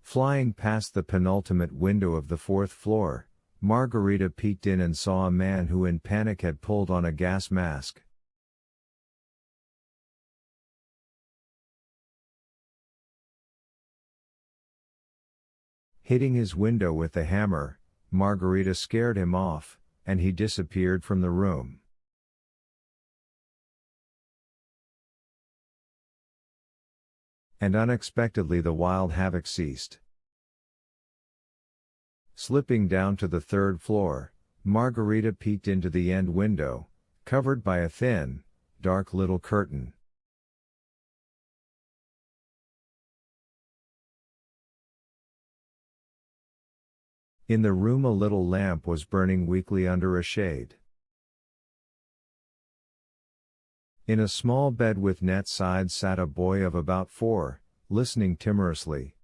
Flying past the penultimate window of the fourth floor, Margarita peeked in and saw a man who in panic had pulled on a gas mask. Hitting his window with the hammer, Margarita scared him off, and he disappeared from the room. And unexpectedly the wild havoc ceased. Slipping down to the third floor, Margarita peeked into the end window, covered by a thin, dark little curtain. In the room a little lamp was burning weakly under a shade. In a small bed with net sides sat a boy of about 4, listening timorously.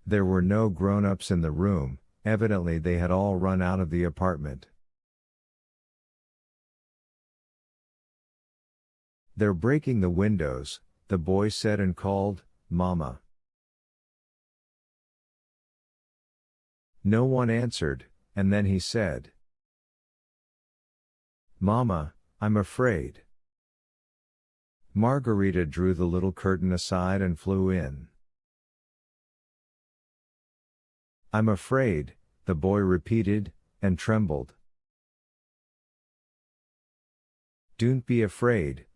There were no grown-ups in the room, evidently they had all run out of the apartment. "They're breaking the windows," the boy said and called, "Mama." No one answered, and then he said, "Mama, I'm afraid." Margarita drew the little curtain aside and flew in. "I'm afraid," the boy repeated, and trembled. "Don't be afraid,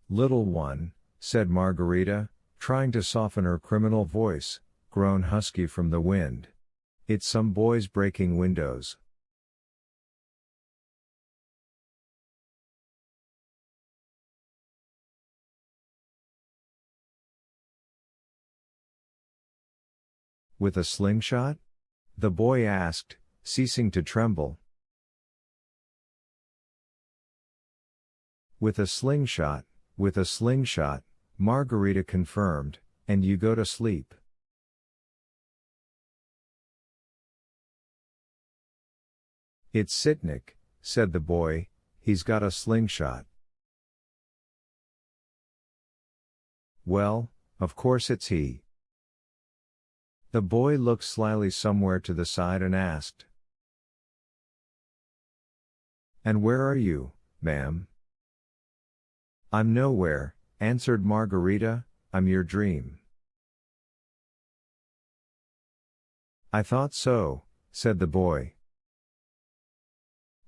little one," said Margarita, trying to soften her criminal voice, grown husky from the wind. "It's some boys breaking windows." "With a slingshot?" the boy asked, ceasing to tremble. With a slingshot," Margarita confirmed, "and you go to sleep." "It's Sitnik," said the boy, "he's got a slingshot." "Well, of course it's he." The boy looked slyly somewhere to the side and asked, "And where are you, ma'am?" "I'm nowhere," answered Margarita, "I'm your dream." "I thought so," said the boy.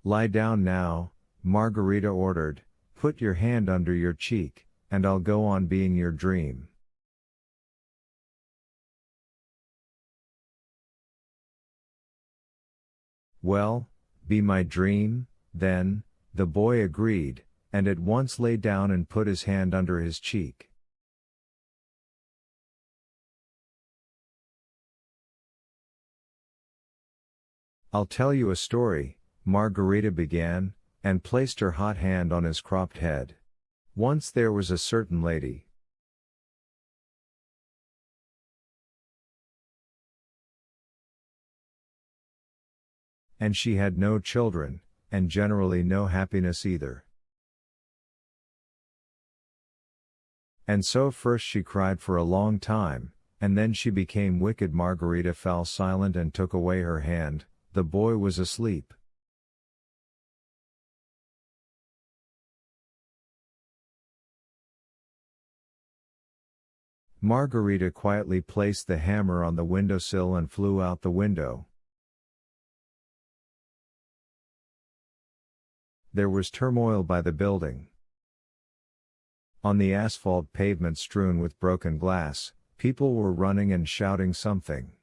"Lie down now," Margarita ordered, "put your hand under your cheek, and I'll go on being your dream." "Well, be my dream, then," the boy agreed, and at once lay down and put his hand under his cheek. "I'll tell you a story," Margarita began, and placed her hot hand on his cropped head. "Once there was a certain lady. And she had no children, and generally no happiness either. And so first she cried for a long time, and then she became wicked." Margarita fell silent and took away her hand. The boy was asleep. Margarita quietly placed the hammer on the windowsill and flew out the window. There was turmoil by the building. On the asphalt pavement strewn with broken glass, people were running and shouting something.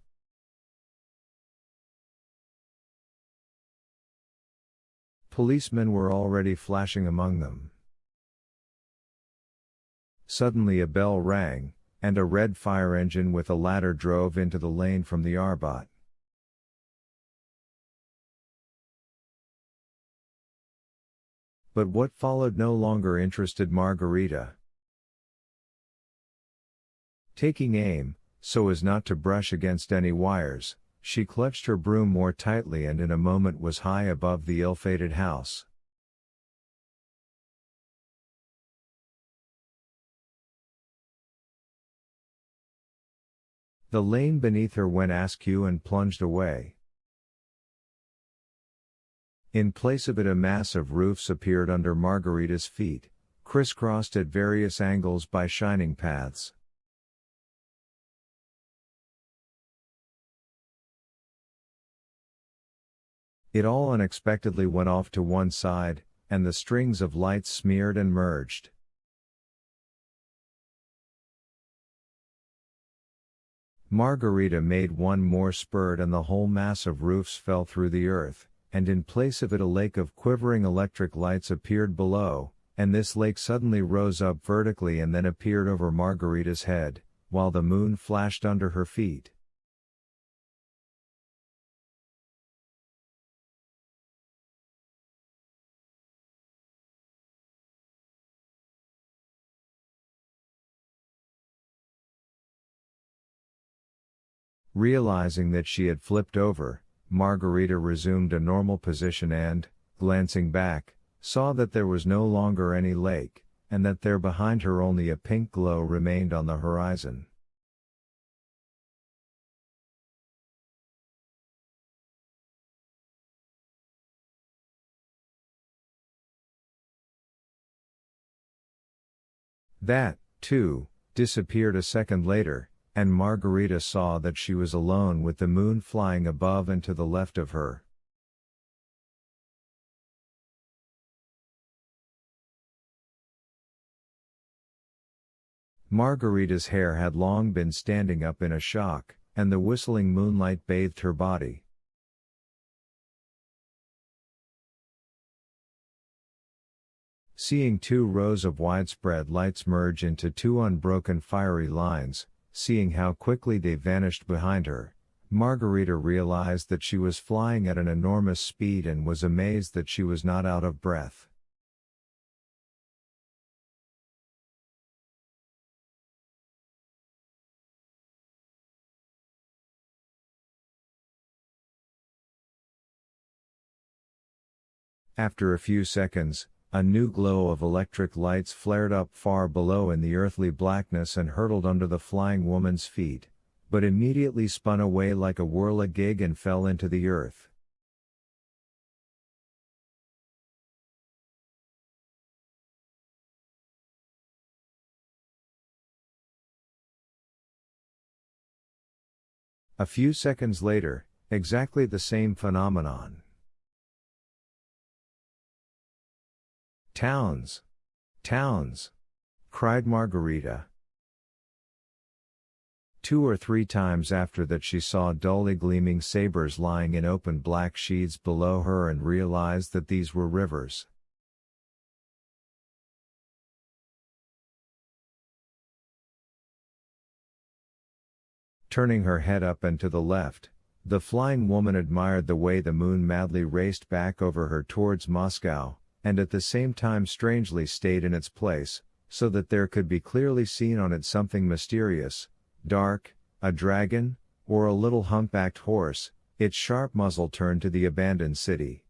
Policemen were already flashing among them. Suddenly a bell rang, and a red fire engine with a ladder drove into the lane from the Arbot. But what followed no longer interested Margarita. Taking aim, so as not to brush against any wires, she clutched her broom more tightly and in a moment was high above the ill-fated house. The lane beneath her went askew and plunged away. In place of it, a mass of roofs appeared under Margarita's feet, crisscrossed at various angles by shining paths. It all unexpectedly went off to one side, and the strings of lights smeared and merged. Margarita made one more spurt and the whole mass of roofs fell through the earth, and in place of it a lake of quivering electric lights appeared below, and this lake suddenly rose up vertically and then appeared over Margarita's head, while the moon flashed under her feet. Realizing that she had flipped over, Margarita resumed a normal position and, glancing back, saw that there was no longer any lake, and that there behind her only a pink glow remained on the horizon. That, too, disappeared a second later, and Margarita saw that she was alone with the moon flying above and to the left of her. Margarita's hair had long been standing up in a shock, and the whistling moonlight bathed her body. Seeing two rows of widespread lights merge into two unbroken fiery lines, seeing how quickly they vanished behind her, Margarita realized that she was flying at an enormous speed and was amazed that she was not out of breath. After a few seconds, a new glow of electric lights flared up far below in the earthly blackness and hurtled under the flying woman's feet, but immediately spun away like a whirligig and fell into the earth. A few seconds later, exactly the same phenomenon. "Towns! Towns!" cried Margarita. 2 or 3 times after that she saw dully gleaming sabers lying in open black sheets below her and realized that these were rivers. Turning her head up and to the left, the flying woman admired the way the moon madly raced back over her towards Moscow, and at the same time strangely stayed in its place, so that there could be clearly seen on it something mysterious, dark, a dragon, or a little humpbacked horse, its sharp muzzle turned to the abandoned city.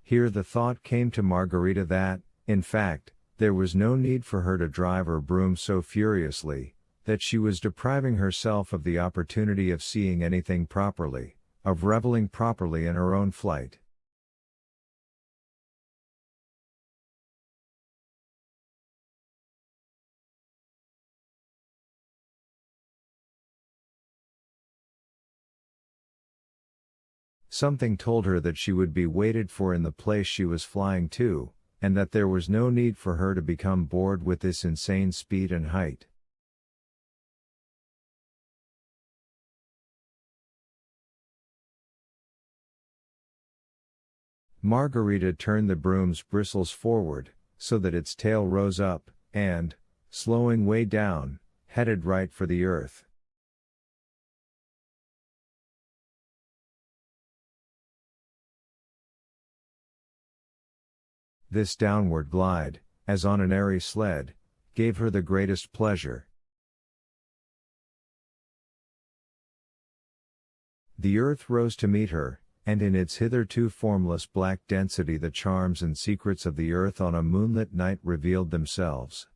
Here the thought came to Margarita that, in fact, there was no need for her to drive her broom so furiously, that she was depriving herself of the opportunity of seeing anything properly, of reveling properly in her own flight. Something told her that she would be waited for in the place she was flying to, and that there was no need for her to become bored with this insane speed and height. Margarita turned the broom's bristles forward, so that its tail rose up, and, slowing way down, headed right for the earth. This downward glide, as on an airy sled, gave her the greatest pleasure. The earth rose to meet her, and in its hitherto formless black density the charms and secrets of the earth on a moonlit night revealed themselves.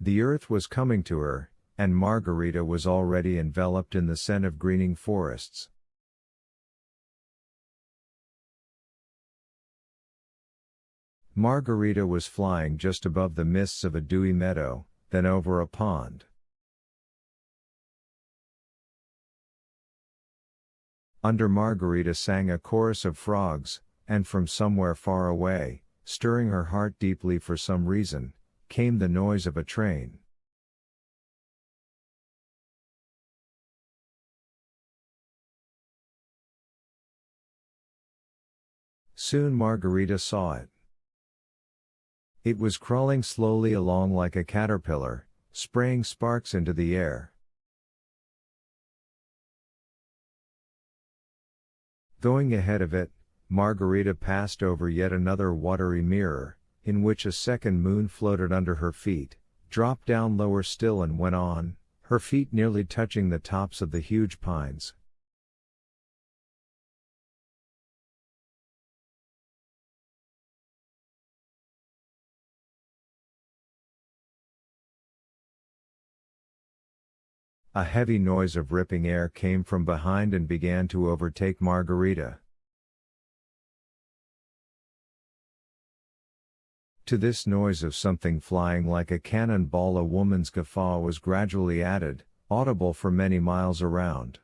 The earth was coming to her, and Margarita was already enveloped in the scent of greening forests. Margarita was flying just above the mists of a dewy meadow, then over a pond. Under Margarita sang a chorus of frogs, and from somewhere far away, stirring her heart deeply for some reason, came the noise of a train. Soon Margarita saw it. It was crawling slowly along like a caterpillar, spraying sparks into the air. Going ahead of it, Margarita passed over yet another watery mirror, in which a second moon floated under her feet, dropped down lower still and went on, her feet nearly touching the tops of the huge pines. A heavy noise of ripping air came from behind and began to overtake Margarita. To this noise of something flying like a cannonball a woman's guffaw was gradually added, audible for many miles around.